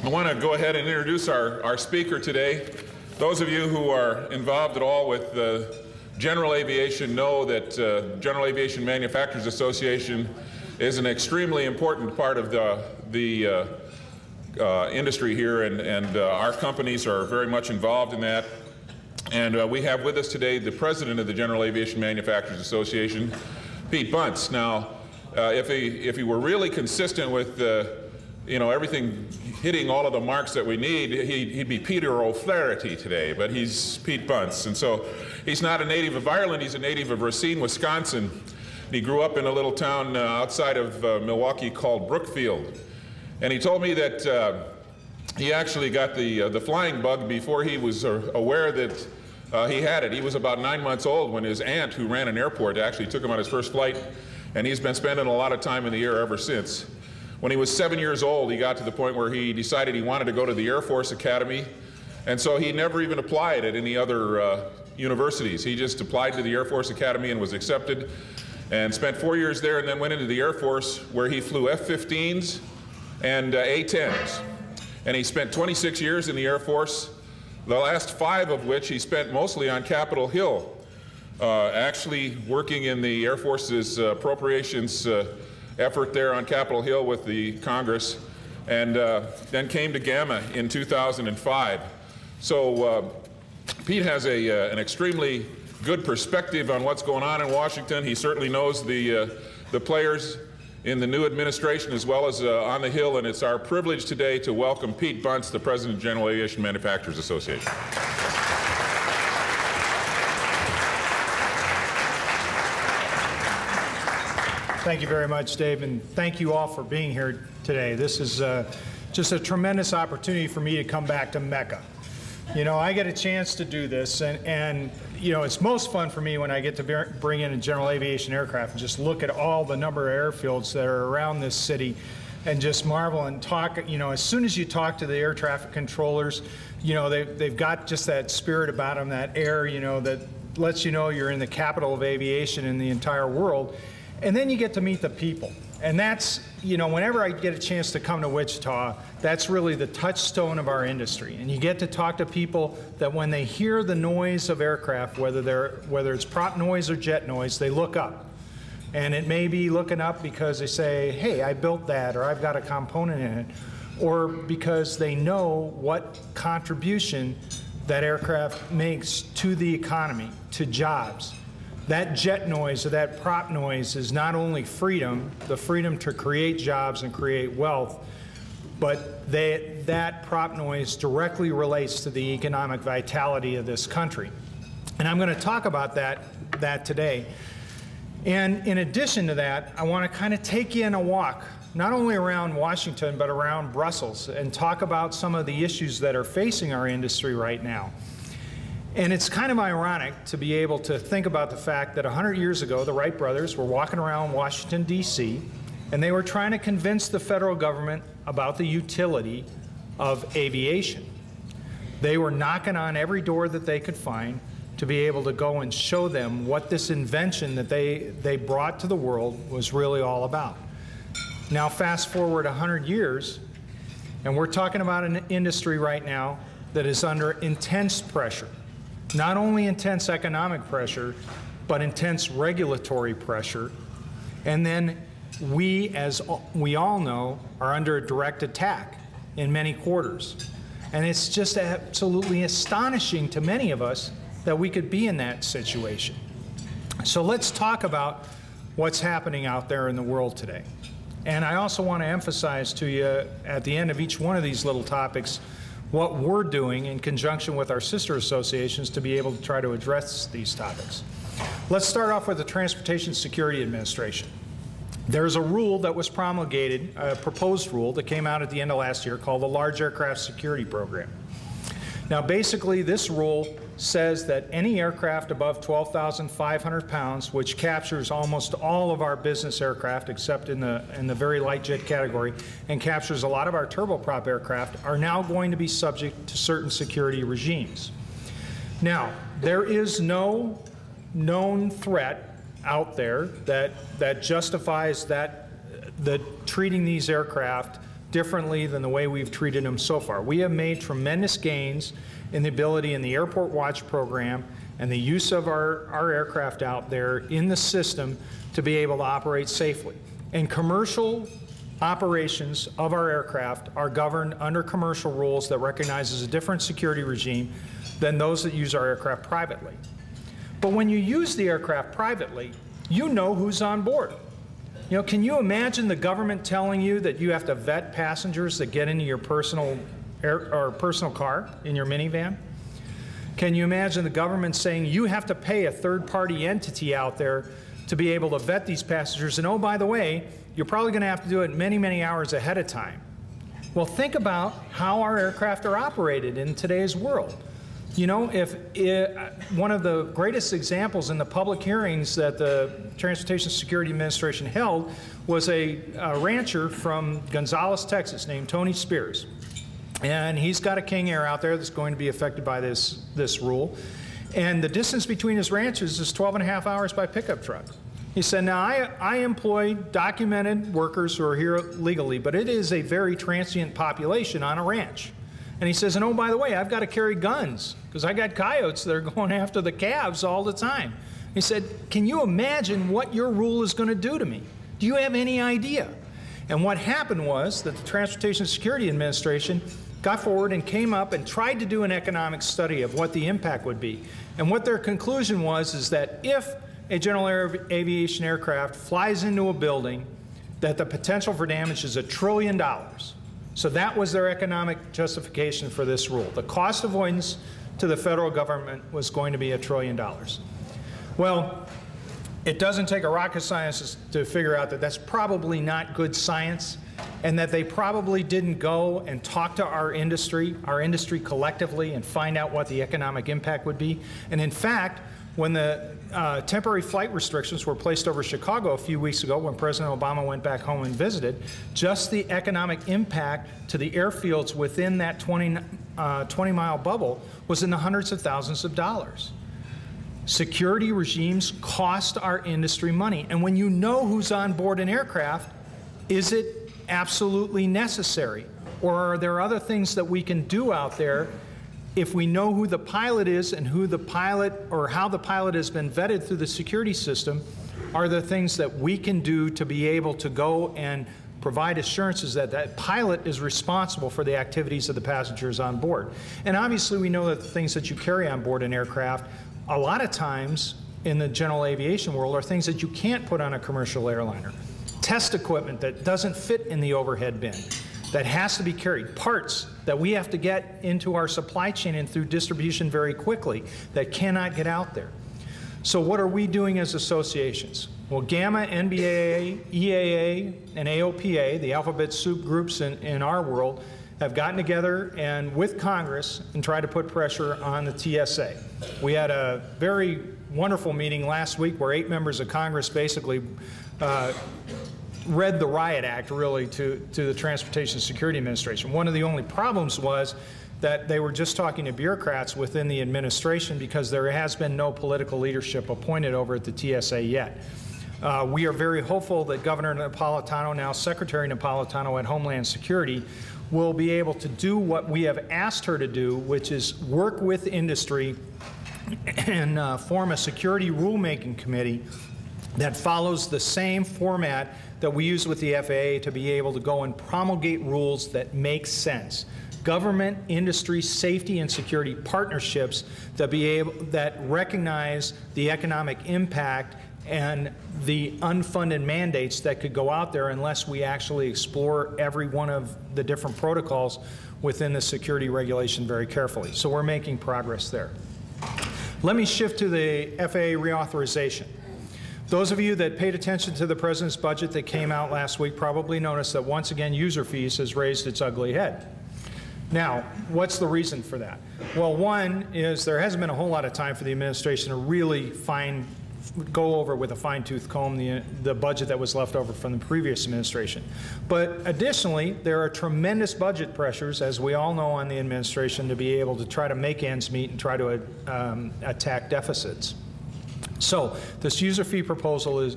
I want to go ahead and introduce our speaker today. Those of you who are involved at all with general aviation know that General Aviation Manufacturers Association is an extremely important part of the industry here, and our companies are very much involved in that. And we have with us today the president of the General Aviation Manufacturers Association, Pete Bunce. Now, if he were really consistent with everything hitting all of the marks that we need, he'd be Peter O'Flaherty today, but he's Pete Bunce. And so he's not a native of Ireland, he's a native of Racine, Wisconsin. He grew up in a little town outside of Milwaukee called Brookfield. And he told me that he actually got the flying bug before he was aware that he had it. He was about 9 months old when his aunt, who ran an airport, actually took him on his first flight, and he's been spending a lot of time in the air ever since. When he was 7 years old, he got to the point where he decided he wanted to go to the Air Force Academy, and so he never even applied at any other universities. He just applied to the Air Force Academy and was accepted, and spent 4 years there, and then went into the Air Force, where he flew F-15s and A-10s. And he spent 26 years in the Air Force, the last 5 of which he spent mostly on Capitol Hill, actually working in the Air Force's appropriations effort there on Capitol Hill with the Congress, and then came to Gamma in 2005. So Pete has an extremely good perspective on what's going on in Washington. He certainly knows the players in the new administration as well as on the Hill, and it's our privilege today to welcome Pete Bunce, the President of the General Aviation Manufacturers Association. Thank you very much, Dave, and thank you all for being here today. This is just a tremendous opportunity for me to come back to Mecca. You know, I get a chance to do this, and you know, it's most fun for me when I get to bring in a general aviation aircraft and just look at all the number of airfields that are around this city and just marvel and talk. You know, as soon as you talk to the air traffic controllers, you know, they've got just that spirit about them, that air, you know, that lets you know you're in the capital of aviation in the entire world. And then you get to meet the people. And that's, you know, whenever I get a chance to come to Wichita, that's really the touchstone of our industry. And you get to talk to people that when they hear the noise of aircraft, whether it's prop noise or jet noise, they look up. And it may be looking up because they say, hey, I built that, or I've got a component in it, or because they know what contribution that aircraft makes to the economy, to jobs. That jet noise or that prop noise is not only freedom, the freedom to create jobs and create wealth, but that prop noise directly relates to the economic vitality of this country. And I'm going to talk about that today. And in addition to that, I want to kind of take you on a walk, not only around Washington, but around Brussels, and talk about some of the issues that are facing our industry right now. And it's kind of ironic to be able to think about the fact that 100 years ago, the Wright brothers were walking around Washington, D.C., and they were trying to convince the federal government about the utility of aviation. They were knocking on every door that they could find to be able to go and show them what this invention that they brought to the world was really all about. Now, fast forward 100 years, and we're talking about an industry right now that is under intense pressure. Not only intense economic pressure, but intense regulatory pressure. And then we, as we all know, are under a direct attack in many quarters. And it's just absolutely astonishing to many of us that we could be in that situation. So let's talk about what's happening out there in the world today. And I also want to emphasize to you at the end of each one of these little topics what we're doing in conjunction with our sister associations to be able to try to address these topics. Let's start off with the Transportation Security Administration. There's a rule that was promulgated, a proposed rule that came out at the end of last year called the Large Aircraft Security Program. Now basically this rule says that any aircraft above 12,500 pounds, which captures almost all of our business aircraft except in the very light jet category, and captures a lot of our turboprop aircraft, are now going to be subject to certain security regimes. Now, there is no known threat out there that justifies treating these aircraft differently than the way we've treated them so far. We have made tremendous gains in the ability in the Airport Watch program and the use of our aircraft out there in the system to be able to operate safely. And commercial operations of our aircraft are governed under commercial rules that recognizes a different security regime than those that use our aircraft privately. But when you use the aircraft privately, you know who's on board. You know, can you imagine the government telling you that you have to vet passengers that get into your personal car in your minivan? Can you imagine the government saying you have to pay a third-party entity out there to be able to vet these passengers, and oh, by the way, you're probably going to have to do it many, many hours ahead of time? Well, think about how our aircraft are operated in today's world. You know, one of the greatest examples in the public hearings that the Transportation Security Administration held was a rancher from Gonzales, Texas, named Tony Spears. And he's got a King Air out there that's going to be affected by this rule. And the distance between his ranches is 12.5 hours by pickup truck. He said, now I employ documented workers who are here legally, but it is a very transient population on a ranch. And he says, and oh, by the way, I've got to carry guns because I got coyotes that are going after the calves all the time. He said, can you imagine what your rule is going to do to me? Do you have any idea? And what happened was that the Transportation Security Administration got forward and came up and tried to do an economic study of what the impact would be. And what their conclusion was is that if a general aviation aircraft flies into a building, that the potential for damage is $1 trillion. So that was their economic justification for this rule. The cost avoidance to the federal government was going to be $1 trillion. Well, it doesn't take a rocket scientist to figure out that that's probably not good science, and that they probably didn't go and talk to our industry collectively, and find out what the economic impact would be. And in fact, when the temporary flight restrictions were placed over Chicago a few weeks ago, when President Obama went back home and visited, just the economic impact to the airfields within that 20-mile bubble was in the hundreds of thousands of dollars. Security regimes cost our industry money. And when you know who's on board an aircraft, is it absolutely necessary? Or are there other things that we can do out there if we know who the pilot is and who the pilot, or how the pilot has been vetted through the security system? Are there things that we can do to be able to go and provide assurances that that pilot is responsible for the activities of the passengers on board? And obviously we know that the things that you carry on board an aircraft, a lot of times in the general aviation world, are things that you can't put on a commercial airliner. Test equipment that doesn't fit in the overhead bin, that has to be carried, parts that we have to get into our supply chain and through distribution very quickly that cannot get out there. So what are we doing as associations? Well, GAMA, NBAA, EAA, and AOPA, the alphabet soup groups in our world, have gotten together and with Congress and tried to put pressure on the TSA. We had a very wonderful meeting last week where 8 members of Congress basically read the riot act, really, to the Transportation Security Administration. One of the only problems was that they were just talking to bureaucrats within the administration because there has been no political leadership appointed over at the TSA yet. We are very hopeful that Governor Napolitano, now Secretary Napolitano at Homeland Security, will be able to do what we have asked her to do, which is work with industry and form a security rulemaking committee that follows the same format that we use with the FAA to be able to go and promulgate rules that make sense. Government, industry, safety, and security partnerships that recognize the economic impact and the unfunded mandates that could go out there unless we actually explore every one of the different protocols within the security regulation very carefully. So we're making progress there. Let me shift to the FAA reauthorization. Those of you that paid attention to the President's budget that came out last week probably noticed that once again user fees has raised its ugly head. Now, what's the reason for that? Well, one is there hasn't been a whole lot of time for the administration to really go over with a fine-tooth comb the budget that was left over from the previous administration. But additionally, there are tremendous budget pressures, as we all know, on the administration to be able to try to make ends meet and try to attack deficits. So this user fee proposal is